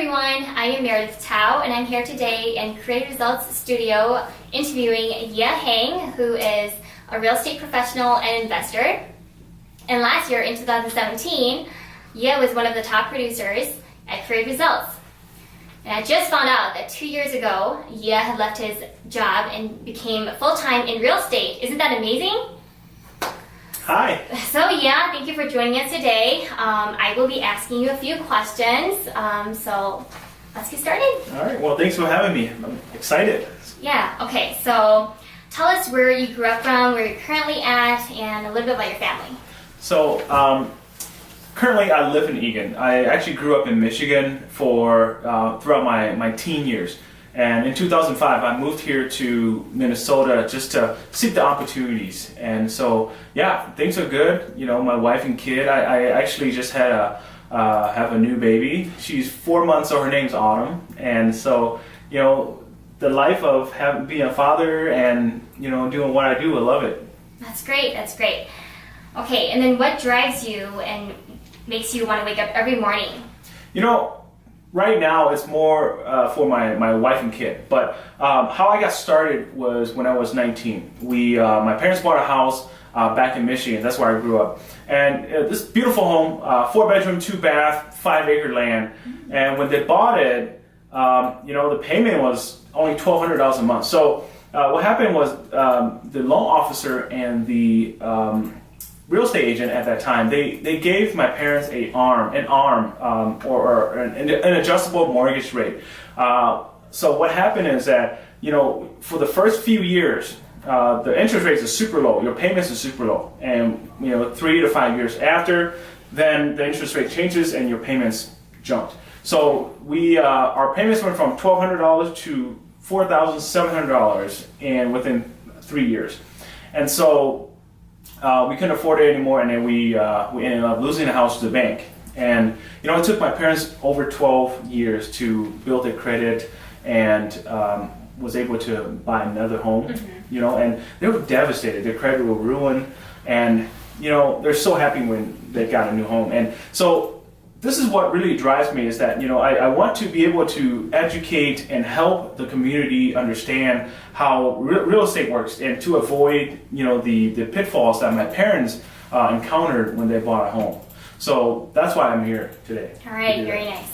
everyone, I am Meredith Tao and I'm here today in Creative Results Studio interviewing Ye Hang, who is a real estate professional and investor. And last year in 2017, Ye was one of the top producers at Creative Results. And I just found out that 2 years ago, Ye had left his job and became full-time in real estate. Isn't that amazing? Hi. So yeah, thank you for joining us today. I will be asking you a few questions, so let's get started. All right, well, thanks for having me. I'm excited. Yeah, okay, so tell us where you grew up from, where you're currently at, and a little bit about your family. So, currently I live in Eagan. I actually grew up in Michigan for throughout my teen years. And in 2005, I moved here to Minnesota just to seek the opportunities. And so, yeah, things are good. You know, my wife and kid, I actually just had have a new baby. She's 4 months, so her name's Autumn. And so, you know, the life of being a father and, you know, doing what I do, I love it. That's great, that's great. Okay, and then what drives you and makes you want to wake up every morning? You know, right now it's more for my wife and kid, but how I got started was when I was 19. My parents bought a house back in Michigan. That's where I grew up, and this beautiful home, 4-bedroom, 2-bath, 5-acre land. And when they bought it, you know, the payment was only $1,200 a month. So what happened was the loan officer and the real estate agent at that time, they gave my parents an adjustable mortgage rate. So what happened is that, you know, for the first few years, the interest rates are super low, your payments are super low, and you know, 3 to 5 years after, then the interest rate changes and your payments jumped. So our payments went from $1,200 to $4,700 within 3 years, and so we couldn't afford it anymore, and then we ended up losing the house to the bank. And you know, it took my parents over 12 years to build their credit and was able to buy another home. You know, and they were devastated. Their credit was ruined, and you know, they're so happy when they got a new home. And so this is what really drives me, is that, you know, I want to be able to educate and help the community understand how real estate works, and to avoid, you know, the pitfalls that my parents encountered when they bought a home. So that's why I'm here today. All right, very nice.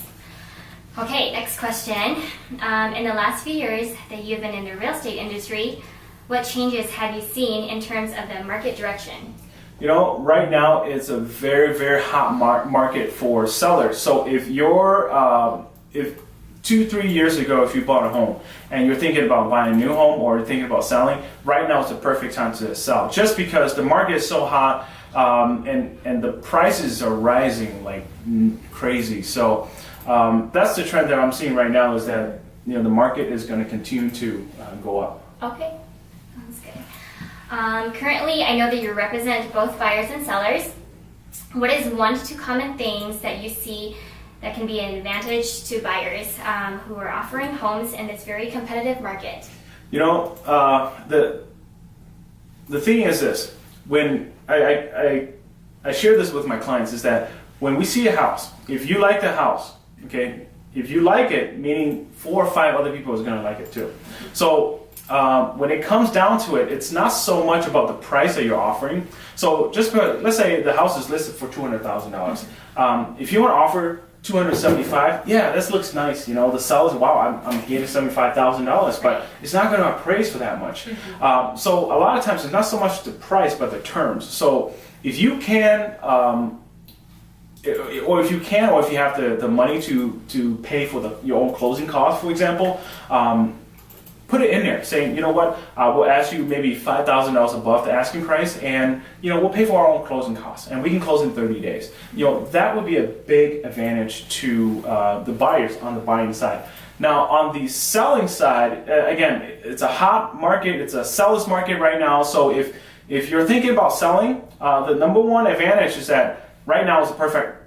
Okay, next question. In the last few years that you've been in the real estate industry, what changes have you seen in terms of the market direction? You know, right now it's a very, very hot market for sellers. So if 2-3 years ago, if you bought a home and you're thinking about buying a new home or you're thinking about selling, right now it's the perfect time to sell, just because the market is so hot, and the prices are rising like crazy. So that's the trend that I'm seeing right now, is that, you know, the market is going to continue to go up. Okay. Currently, I know that you represent both buyers and sellers. What is 1 to 2 common things that you see that can be an advantage to buyers who are offering homes in this very competitive market? You know, the thing is this: when I share this with my clients, is that when we see a house, if you like the house, okay, if you like it, meaning 4 or 5 other people is going to like it too. So when it comes down to it, it's not so much about the price that you're offering. So just let's say the house is listed for $200,000. If you want to offer $275,000, yeah, this looks nice. You know, the seller's, wow, I'm getting $75,000, but it's not going to appraise for that much. So a lot of times it's not so much the price, but the terms. So if you can, or if you have the money to pay for your own closing costs, for example, put it in there, saying, you know what, we'll ask you maybe $5,000 above the asking price, and you know, we'll pay for our own closing costs, and we can close in 30 days. You know, that would be a big advantage to the buyers on the buying side. Now, on the selling side, again, it's a hot market, it's a seller's market right now. So if you're thinking about selling, the number one advantage is that right now is the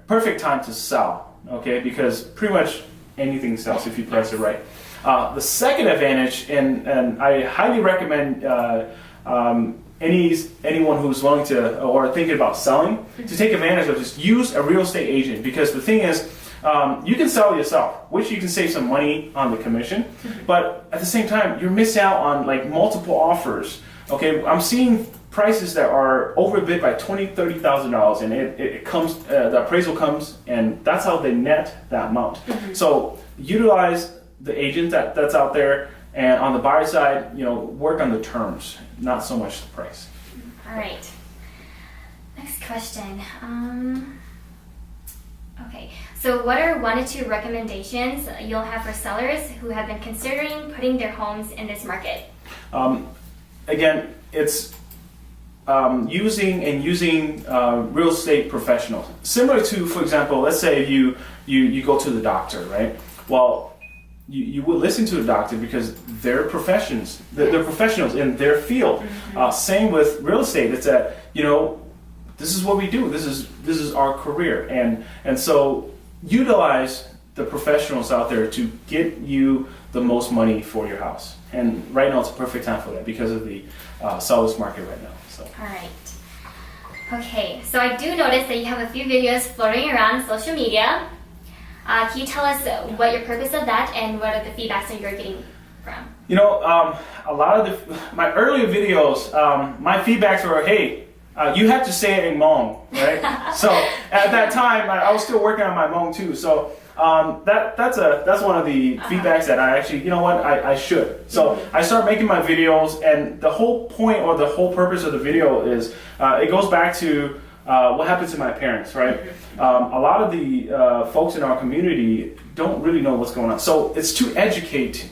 perfect time to sell, okay? Because pretty much anything sells if you price it right. The second advantage, and I highly recommend anyone who's willing to or thinking about selling to take advantage of this, use a real estate agent, because the thing is, You can sell yourself, which you can save some money on the commission, but at the same time, you're missing out on like multiple offers. Okay, I'm seeing prices that are overbid by $20,000, $30,000, and it comes, the appraisal comes, and that's how they net that amount. So utilize the agent that's out there, and on the buyer side, work on the terms, not so much the price. All right. Next question. Okay, so what are 1 to 2 recommendations you'll have for sellers who have been considering putting their homes in this market? Again, it's using real estate professionals. Similar to, for example, let's say you go to the doctor, right? Well, you would listen to the doctor because they're professions. They're professionals in their field. Same with real estate. It's that, this is what we do. This is our career, and so utilize the professionals out there to get you the most money for your house. And right now it's a perfect time for that because of the seller's market right now. So. All right. Okay, so I do notice that you have a few videos floating around social media. Can you tell us what your purpose of that and what are the feedbacks that you're getting from? A lot of my earlier videos, my feedbacks were, hey, you have to say it in Hmong, right? So at that time, I was still working on my Hmong too. So that's one of the feedbacks that I actually, I should. So I started making my videos, and the whole point or the whole purpose of the video is it goes back to what happened to my parents, right? A lot of the folks in our community don't really know what's going on. So it's to educate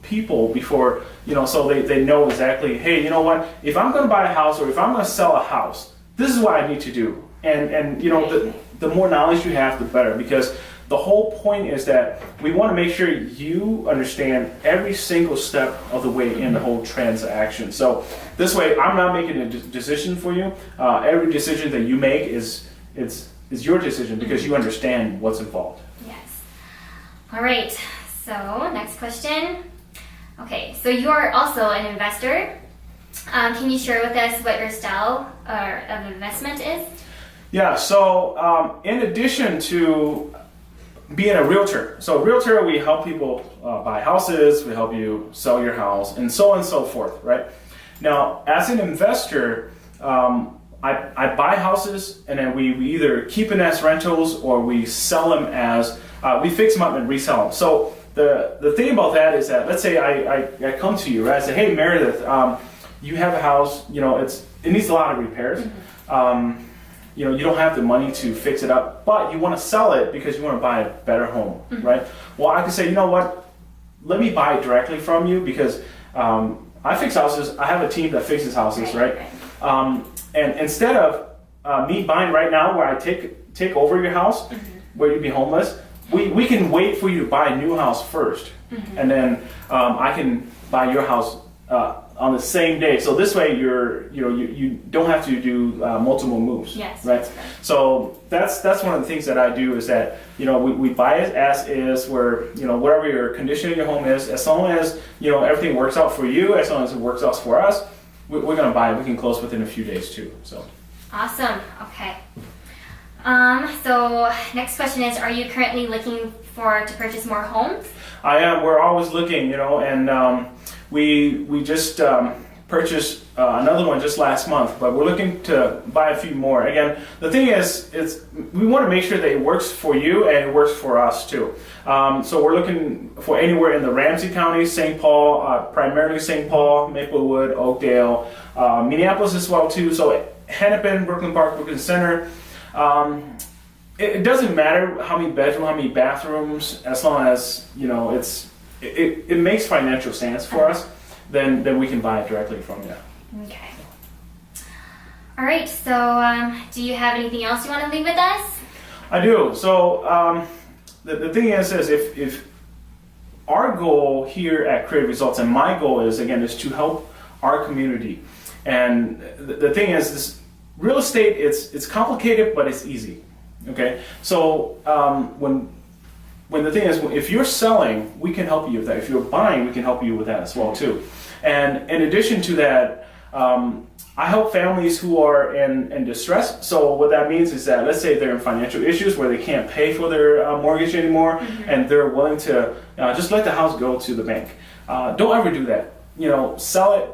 people before, so they know exactly, hey, you know what? If I'm going to buy a house or if I'm going to sell a house, this is what I need to do. And the more knowledge you have, the better, because the whole point is that we want to make sure you understand every single step of the way in the whole transaction. So this way, I'm not making a decision for you. Every decision that you make is your decision because you understand what's involved. Yes. All right. So next question. Okay. So you are also an investor. Can you share with us what your style of investment is? Yeah, so in addition to being a realtor, so realtor, we help people buy houses, we help you sell your house, and so on and so forth, right? Now, as an investor, I buy houses, and then we either keep them as rentals or we sell them as, we fix them up and resell them. So the thing about that is that, let's say I come to you, right? I say, hey, Meredith, you have a house, it needs a lot of repairs. You don't have the money to fix it up, but you want to sell it because you want to buy a better home, right? Well, I can say, you know what? Let me buy it directly from you because I fix houses. I have a team that fixes houses, right? And instead of me buying right now, where I take over your house, where you'd be homeless, we can wait for you to buy a new house first, and then I can buy your house on the same day. So this way you don't have to do multiple moves. Yes. Right. So that's one of the things that I do is that we buy it as is, where whatever your condition in your home is, as long as everything works out for you, as long as it works out for us, we're gonna buy it. We can close within a few days too. So. Awesome. Okay. So next question is, are you currently looking to purchase more homes? I am. We're always looking, and we just purchased another one just last month, but we're looking to buy a few more. Again, the thing is, we want to make sure that it works for you and it works for us too. So we're looking for anywhere in the Ramsey County, St. Paul, primarily St. Paul, Maplewood, Oakdale, Minneapolis as well too. So Hennepin, Brooklyn Park, Brooklyn Center. It doesn't matter how many bedrooms, how many bathrooms, as long as it makes financial sense for us, then we can buy it directly from you. Okay. All right. So, do you have anything else you want to leave with us? I do. So the thing is if our goal here at Creative Results, and my goal is to help our community, and the thing is this. Real estate, it's complicated, but it's easy. Okay, so when the thing is, if you're selling, we can help you with that. If you're buying, we can help you with that as well too. And in addition to that, I help families who are in distress. So what that means is that, let's say they're in financial issues where they can't pay for their mortgage anymore, and they're willing to just let the house go to the bank. Don't ever do that. Sell it,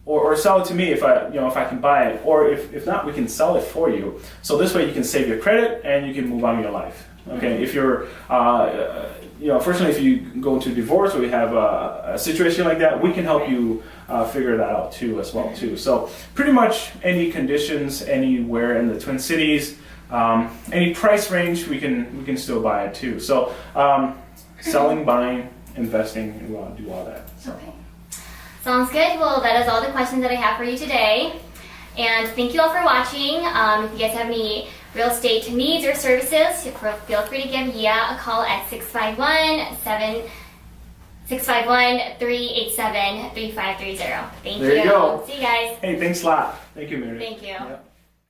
or sell it to me if I can buy it, or if not, we can sell it for you. So this way you can save your credit and you can move on in your life. Okay, if you're, fortunately, if you go into divorce or you have a situation like that, we can help you figure that out too, as well too. So pretty much any conditions, anywhere in the Twin Cities, any price range, we can still buy it too. So selling, buying, investing, we'll do all that. So. Okay, sounds good. Well, that is all the questions that I have for you today. And thank you all for watching. If you guys have any real estate needs or services, feel free to give Yia a call at 651-387-3530. Thank you. There you go. See you guys. Hey, thanks a lot. Thank you, Mary. Thank you. Yep.